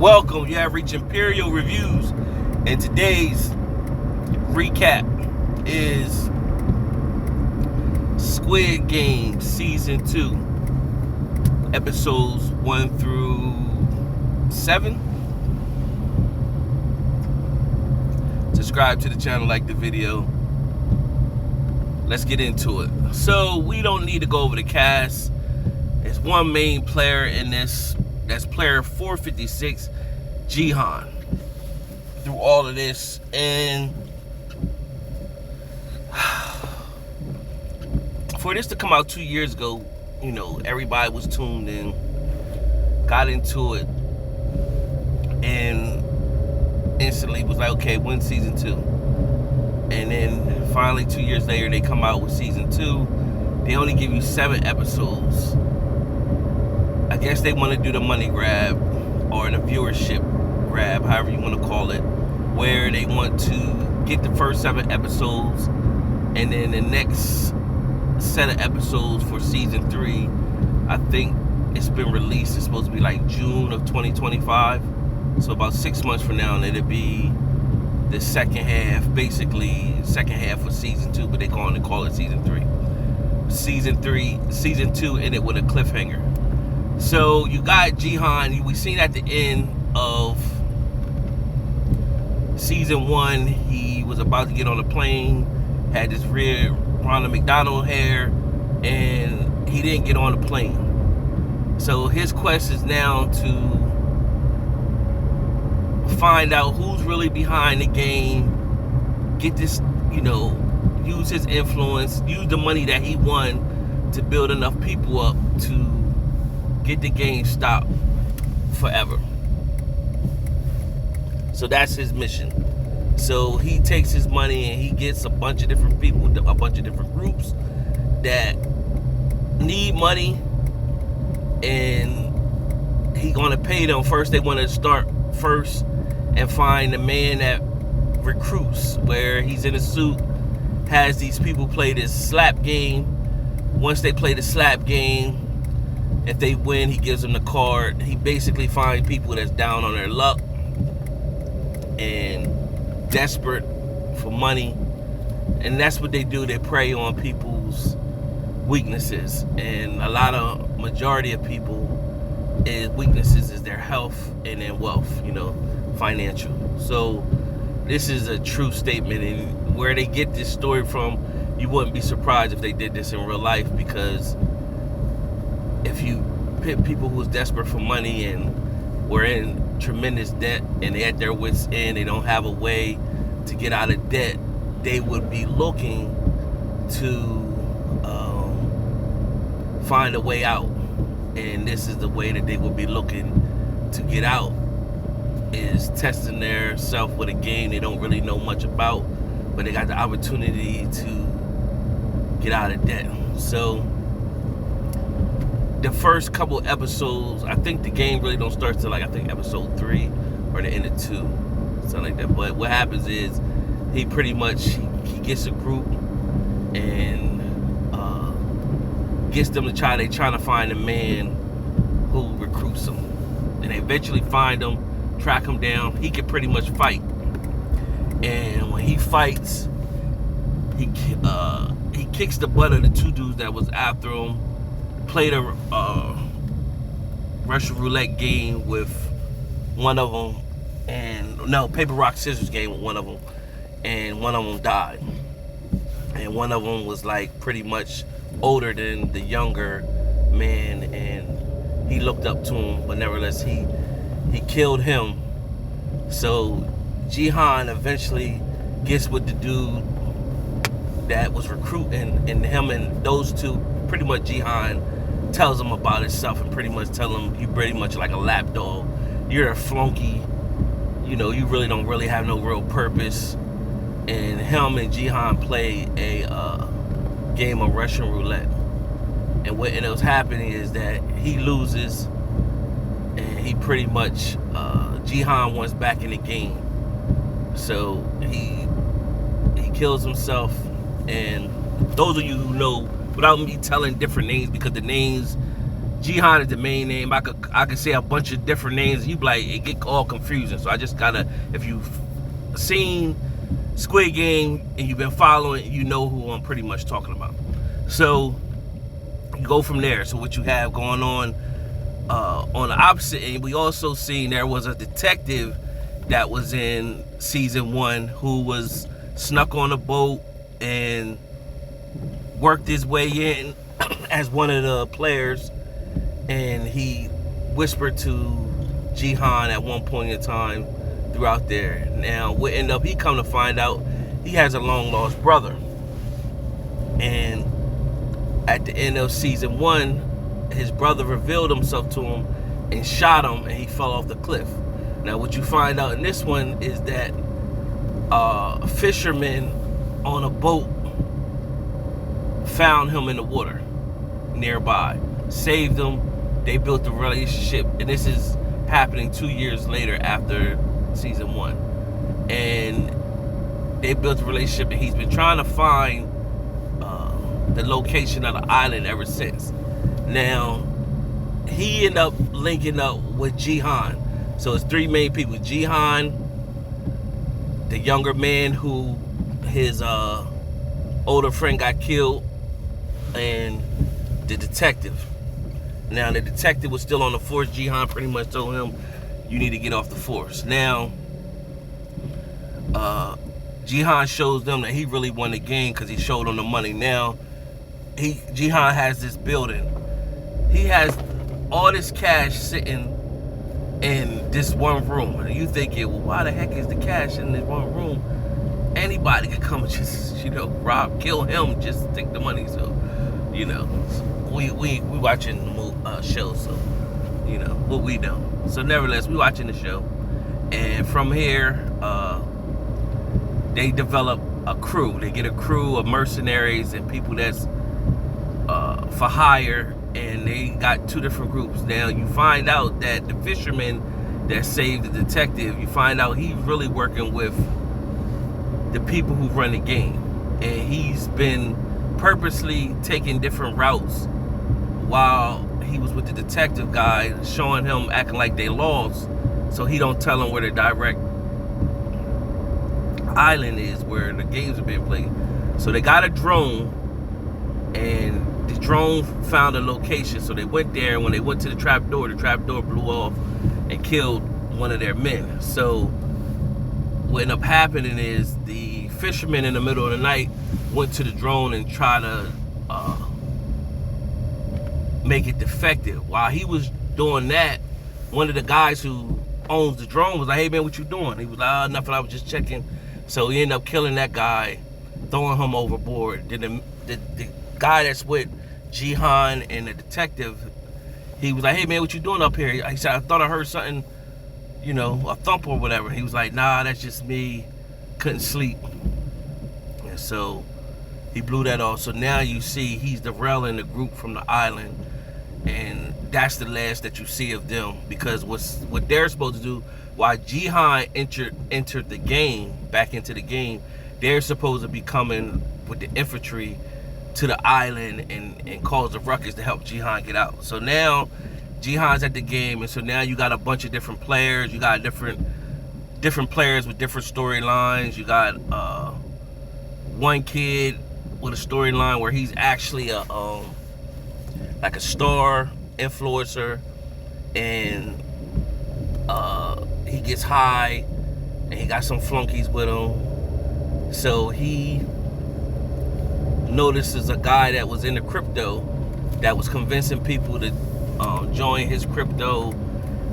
Welcome, you have reached Imperial Reviews, and today's recap is Squid Game Season 2, Episodes 1 through 7. Subscribe to the channel, like the video. Let's get into it. So, we don't need to go over the cast. There's one main player in this. That's player 456, Gi-hun. Through all of this, and for this to come out 2 years ago, you know, everybody was tuned in, got into it, and instantly was like, okay, when's season 2? And then finally 2 years later, they come out with season 2. They only give you 7 episodes. I guess they want to do the money grab or the viewership grab, however you want to call it, where they want to get the first 7 episodes, and then the next set of episodes for season 3, I think it's been released. It's supposed to be like June of 2025, so about 6 months from now, and it'll be the second half, basically second half of season 2, but they call it season 3. Season 2 ended with a cliffhanger. So you got Gi-hun. We seen at the end of season 1, he was about to get on a plane, had this red Ronald McDonald hair, and he didn't get on the plane. So his quest is now to find out who's really behind the game, get this, you know, use his influence, use the money that he won to build enough people up to get the game stopped forever. So that's his mission. So he takes his money and he gets a bunch of different people, a bunch of different groups that need money, and he gonna pay them first. They want to start first and find the man that recruits, where he's in a suit, has these people play this slap game. Once they play the slap game, if they win, he gives them the card. He basically finds people that's down on their luck and desperate for money, and that's what they do. They prey on people's weaknesses, and majority of people weaknesses is their health and their wealth, you know, financial. So this is a true statement, and where they get this story from, you wouldn't be surprised if they did this in real life, because if you pit people who's desperate for money and were in tremendous debt and they at their wits end, they don't have a way to get out of debt, they would be looking to find a way out. And this is the way that they would be looking to get out, is testing their self with a game they don't really know much about, but they got the opportunity to get out of debt. So the first couple episodes, I think the game really don't start till like, I think episode 3 or the end of 2, something like that. But what happens is he pretty much, he gets a group and gets them to trying to find a man who recruits them, and they eventually find him, track him down. He can pretty much fight, and when he fights, he kicks the butt of the 2 dudes that was after him. Played a Russian roulette game with one of them, and no, paper rock scissors game with one of them, and one of them died, and one of them was like pretty much older than the younger man, and he looked up to him, but nevertheless he killed him. So Gi-hun eventually gets with the dude that was recruiting, and him and those two, pretty much Gi-hun tells him about himself and pretty much tell him, you pretty much like a lapdog, you're a flunky, you know, you really don't really have no real purpose. And him and Gi-hun play a game of Russian roulette, and what ends up happening is that he loses, and he pretty much Gi-hun wants back in the game, so he kills himself. And those of you who know, without me telling different names, because the names Gi-hun is the main name. I could say a bunch of different names. You be like, it get all confusing. So I just gotta, if you've seen Squid Game and you've been following, you know who I'm pretty much talking about. So you go from there. So what you have going on the opposite end, we also seen there was a detective that was in season 1 who was snuck on a boat and worked his way in as one of the players, and he whispered to Gi-hun at one point in time throughout there. Now what ended up, he come to find out he has a long lost brother, and at the end of season 1 his brother revealed himself to him and shot him, and he fell off the cliff. Now what you find out in this one is that a fisherman on a boat found him in the water nearby, saved him. They built a relationship, and this is happening 2 years later after season 1. And they built a relationship, and he's been trying to find the location of the island ever since. Now he ended up linking up with Gi-hun. So it's 3 main people: Gi-hun, the younger man who his older friend got killed, and the detective. Now the detective was still on the force. Gi-hun pretty much told him, you need to get off the force. Now Gi-hun shows them that he really won the game because he showed them the money. Now Gi-hun has this building. He has all this cash sitting in this one room. And you thinking, well, why the heck is the cash in this one room? Anybody could come and just, rob, kill him, just take the money. So, we watching the show, so, what we know. So nevertheless, we watching the show. And from here, they develop a crew. They get a crew of mercenaries and people that's for hire, and they got 2 different groups. Now you find out that the fisherman that saved the detective, you find out he's really working with the people who run the game, and he's been purposely taking different routes while he was with the detective guy, showing him acting like they lost, so he don't tell him where the direct island is where the games are being played. So they got a drone, and the drone found a location. So they went there, and when they went to the trap door blew off and killed one of their men. So what ended up happening is the fisherman in the middle of the night went to the drone and tried to make it defective. While he was doing that, one of the guys who owns the drone was like, hey man, what you doing? He was like, nothing, I was just checking. So he ended up killing that guy, throwing him overboard. Then the guy that's with Gi-hun and the detective, he was like, hey man, what you doing up here? He said, I thought I heard something, a thump or whatever. He was like, nah, that's just me, couldn't sleep. And so he blew that off. So now you see he's derailing the group from the island, and that's the last that you see of them, because what they're supposed to do, while Gi-hun entered the game, back into the game, they're supposed to be coming with the infantry to the island and cause a ruckus to help Gi-hun get out. So now Gi-hun's at the game, and so now you got a bunch of different players. You got different players with different storylines. You got one kid with a storyline where he's actually a like a star influencer, and he gets high, and he got some flunkies with him. So he notices a guy that was in the crypto that was convincing people to join his crypto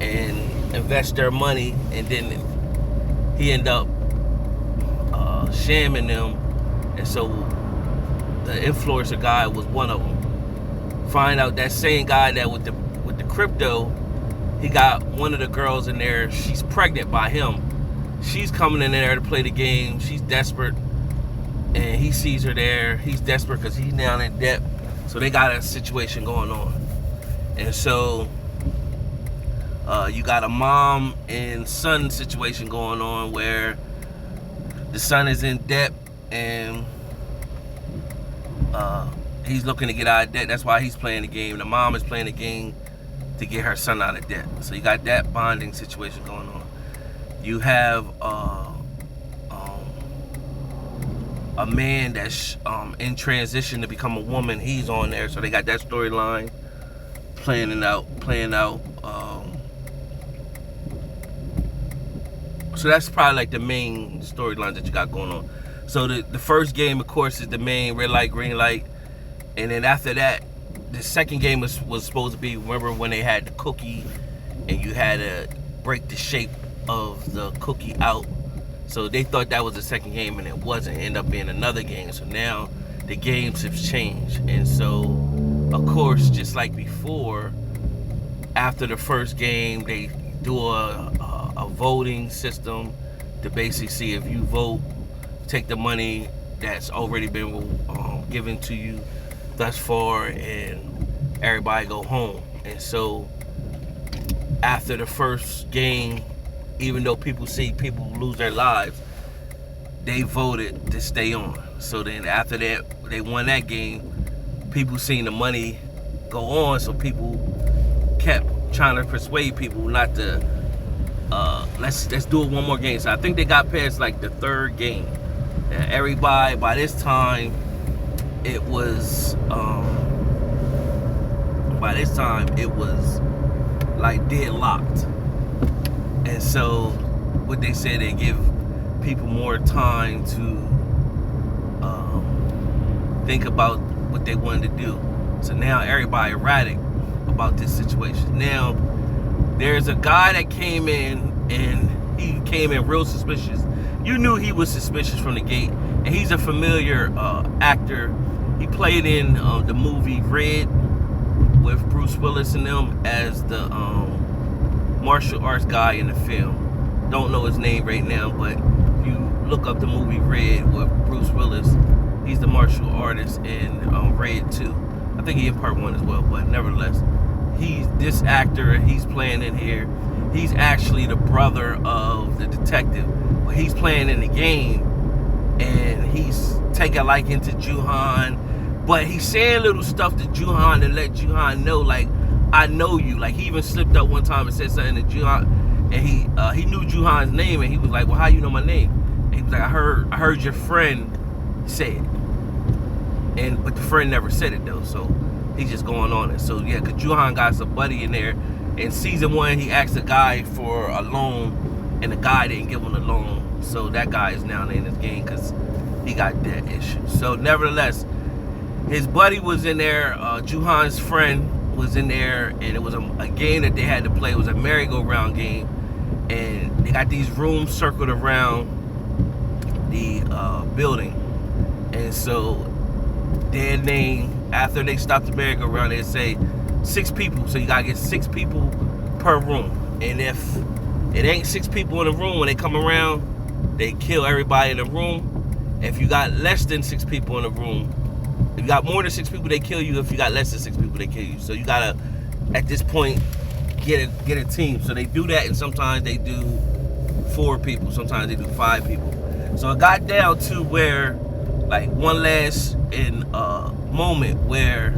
and invest their money, and then he ended up shamming them. And so the influencer guy was one of them. Find out that same guy that with the crypto, he got one of the girls in there, she's pregnant by him. She's coming in there to play the game. She's desperate, and he sees her there. He's desperate because he's now in debt. So they got a situation going on. And so you got a mom and son situation going on where the son is in debt, and he's looking to get out of debt. That's why he's playing the game. The mom is playing the game to get her son out of debt. So you got that bonding situation going on. You have a man that's in transition to become a woman. He's on there, so they got that storyline playing out. So that's probably like the main storyline that you got going on. So the first game, of course, is the main red light, green light, and then after that, the second game was supposed to be, remember when they had the cookie, and you had to break the shape of the cookie out. So they thought that was the second game, and it wasn't. It ended up being another game. So now the games have changed, and so of course, just like before, after the first game, they do a voting system to basically see if you vote, take the money that's already been given to you thus far, and everybody go home. And so after the first game, even though people see people lose their lives, they voted to stay on. So then after that, they won that game, people seen the money go on, so people kept trying to persuade people not to let's do it one more game. So I think they got past like the third game, and everybody by this time it was like deadlocked. And so what they said, they give people more time to think about what they wanted to do. So now everybody erratic about this situation. Now there's a guy that came in, and he came in real suspicious. You knew he was suspicious from the gate, and he's a familiar actor. He played in the movie Red with Bruce Willis and them as the martial arts guy in the film. Don't know his name right now, but if you look up the movie Red with Bruce Willis, he's the martial artist in Red 2. I think he in part 1 as well, but nevertheless, he's this actor. He's playing in here. He's actually the brother of the detective, but he's playing in the game, and he's taking a liking to Gi-hun, but he's saying little stuff to Gi-hun to let Gi-hun know, like, I know you. Like, he even slipped up one time and said something to Gi-hun, and he knew Gi-hun's name, and he was like, well, how you know my name? And he was like, I heard your friend say it, but the friend never said it though, so he's just going on it. So yeah, because Gi-hun got some buddy in there. In season 1, he asked a guy for a loan, and the guy didn't give him the loan. So that guy is now in this game because he got debt issues. So nevertheless, his buddy was in there. Gi-hun's friend was in there, and it was a game that they had to play. It was a merry-go-round game, and they got these rooms circled around the building. And so their name, after they stop the merry-go-round, they say 6 people. So you gotta get 6 people per room. And if it ain't 6 people in the room, when they come around, they kill everybody in the room. If you got less than 6 people in the room, if you got more than 6 people, they kill you. If you got less than 6 people, they kill you. So you gotta, at this point, get a team. So they do that, and sometimes they do 4 people. Sometimes they do 5 people. So it got down to where, like, one last moment where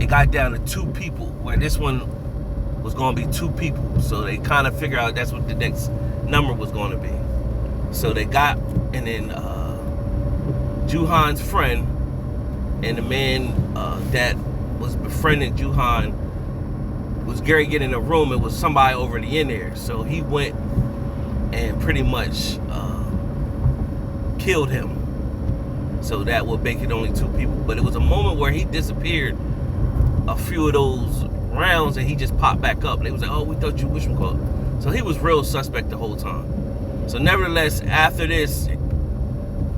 it got down to 2 people, where this one was going to be 2 people. So they kind of figure out that's what the next number was going to be. So they got, and then Gi-hun's friend and the man that was befriending Gi-hun was Gary getting in a room. It was somebody already in there. So he went and pretty much killed him. So that would make it only 2 people. But it was a moment where he disappeared a few of those rounds, and he just popped back up. They was like, oh, we thought you wish we called. So he was real suspect the whole time. So nevertheless, after this,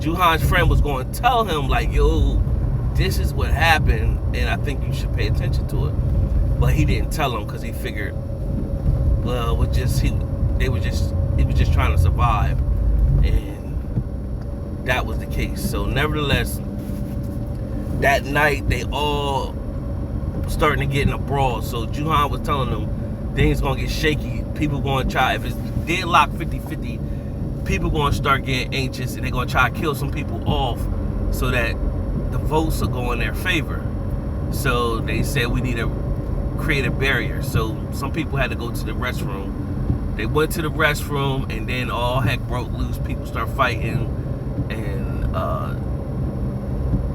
Gi-hun's friend was going to tell him, like, yo, this is what happened, and I think you should pay attention to it. But he didn't tell him because he figured, well, he was just trying to survive, and that was the case. So nevertheless, that night they all starting to get in a brawl. So Gi-hun was telling them things gonna get shaky. People gonna try, if it's deadlock 50-50, people gonna start getting anxious, and they're gonna try to kill some people off so that the votes will go in their favor. So they said we need to create a barrier. So some people had to go to the restroom. They went to the restroom, and then all heck broke loose. People start fighting, and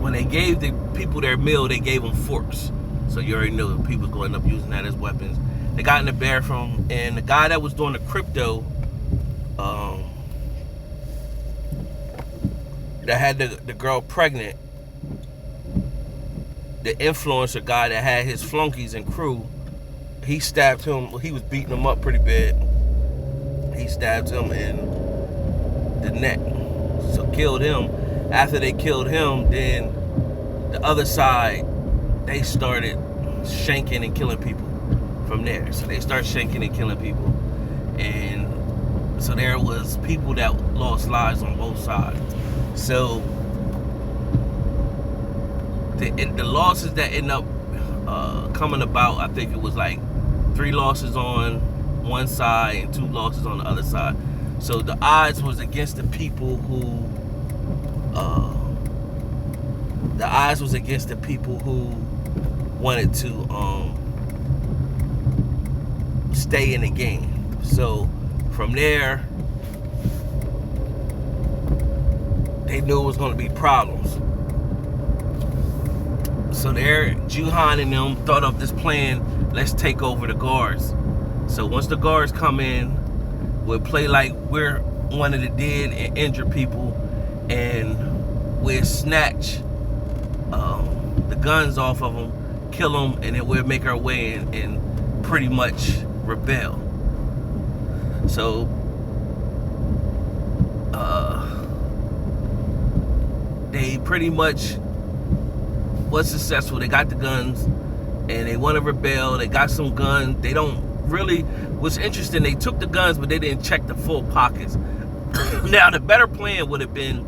when they gave the people their meal, they gave them forks. So you already know that people going to end up using that as weapons. They got in the bathroom, and the guy that was doing the crypto, that had the girl pregnant, the influencer guy that had his flunkies and crew, he stabbed him. He was beating him up pretty bad. He stabbed him in the neck, so killed him. After they killed him, then the other side, they started shanking and killing people from there. So they start shanking and killing people, and so there was people that lost lives on both sides. So the losses that end up coming about, I think it was like 3 losses on one side and 2 losses on the other side. So the odds was against the people who wanted to stay in the game. So from there, they knew it was going to be problems. So there, Gi-hun and them thought of this plan, let's take over the guards. So once the guards come in, we'll play like we're one of the dead and injured people, and we'll snatch the guns off of them, kill them, and then we'll make our way in and pretty much rebel. So they pretty much was successful. They got the guns and they want to rebel. They got some guns. They don't really, what's interesting, they took the guns, but they didn't check the full pockets. Now the better plan would have been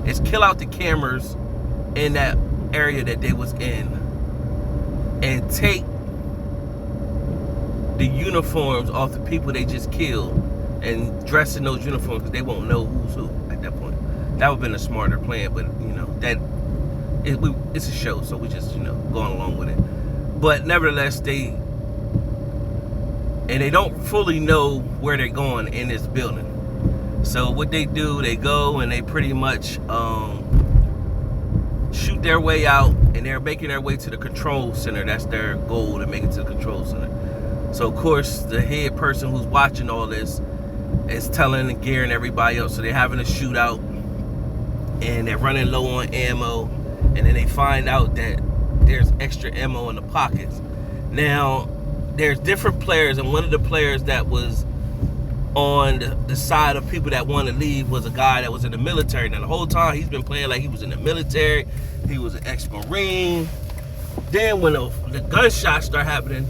is kill out the cameras in that area that they was in, and take the uniforms off the people they just killed and dress in those uniforms, because they won't know who's who at that point. That would have been a smarter plan, but you know, it's a show, so we just, you know, going along with it. But nevertheless, they don't fully know where they're going in this building. So what they do, they go and they pretty much shoot their way out, and they're making their way to the control center. That's their goal, to make it to the control center. So of course, the head person who's watching all this is telling and gearing everybody up. So they're having a shootout, and they're running low on ammo, and then they find out that there's extra ammo in the pockets. Now, there's different players, and one of the players that was on the side of people that want to leave was a guy that was in the military. Now the whole time he's been playing like he was in the military, he was an ex-Marine. Then when the gunshots start happening,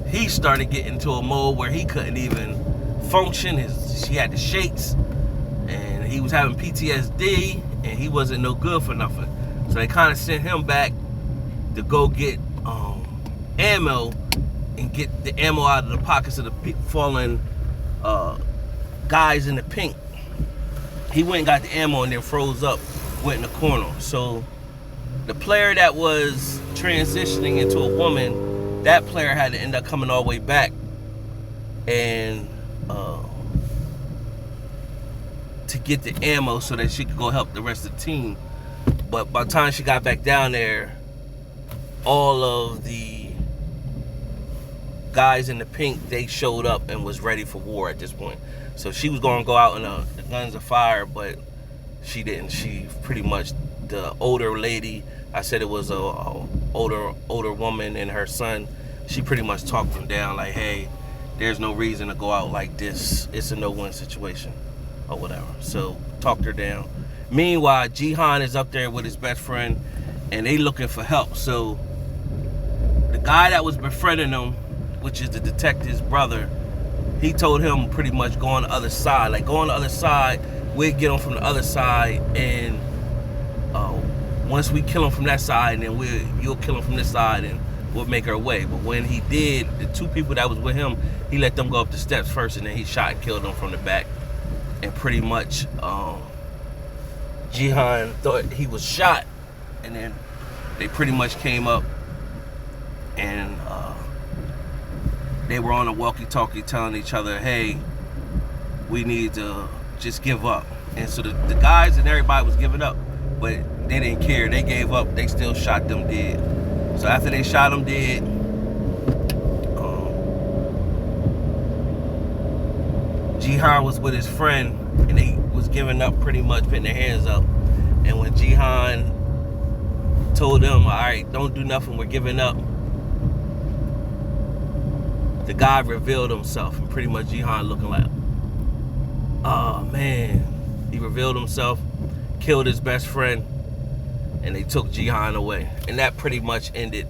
he started getting into a mode where he couldn't even function. He had the shakes, and he was having PTSD, and he wasn't no good for nothing. So they kind of sent him back to go get ammo and get the ammo out of the pockets of the fallen guys in the pink. He went and got the ammo and then froze up, went in the corner. So the player that was transitioning into a woman, that player had to end up coming all the way back and to get the ammo so that she could go help the rest of the team. But by the time she got back down there, all of the guys in the pink, they showed up and was ready for war at this point. So she was going to go out in the guns of fire, but she didn't. She pretty much, the older lady, I said it was a older woman and her son, she pretty much talked them down like, hey, there's no reason to go out like this. It's a no-win situation or whatever. So talked her down. Meanwhile, Gi-hun is up there with his best friend, and they looking for help. So the guy that was befriending them, which is the detective's brother, he told him pretty much go on the other side. Like, go on the other side, we'll get him from the other side, and once we kill him from that side, and then you'll kill him from this side, and we'll make our way. But when he did, the 2 people that was with him, he let them go up the steps first, and then he shot and killed them from the back. And pretty much Gi-hun thought he was shot, and then they pretty much came up and they were on a walkie-talkie telling each other, hey, we need to just give up. And so the guys and everybody was giving up, but they didn't care. They gave up. They still shot them dead. So after they shot them dead, Gi-hun was with his friend, and they was giving up, pretty much putting their hands up. And when Gi-hun told them, all right, don't do nothing, we're giving up, the guy revealed himself, and pretty much Gi-hun looking like, oh man. He revealed himself, killed his best friend, and they took Gi-hun away. And that pretty much ended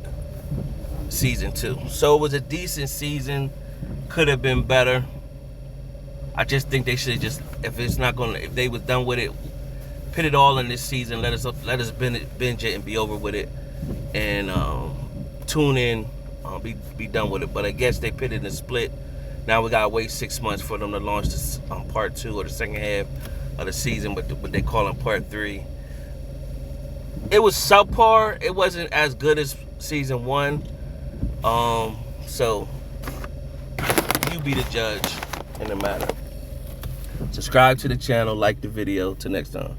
season 2. So it was a decent season, could have been better. I just think they should just, if they was done with it, put it all in this season, let us binge it and be over with it, and tune in, be done with it. But I guess they put it in a split. Now we gotta wait 6 months for them to launch this part 2 or the second half of the season, but they call it part 3. It was subpar. It wasn't as good as season 1. So you be the judge in the matter. Subscribe to the channel, like the video. Till next time.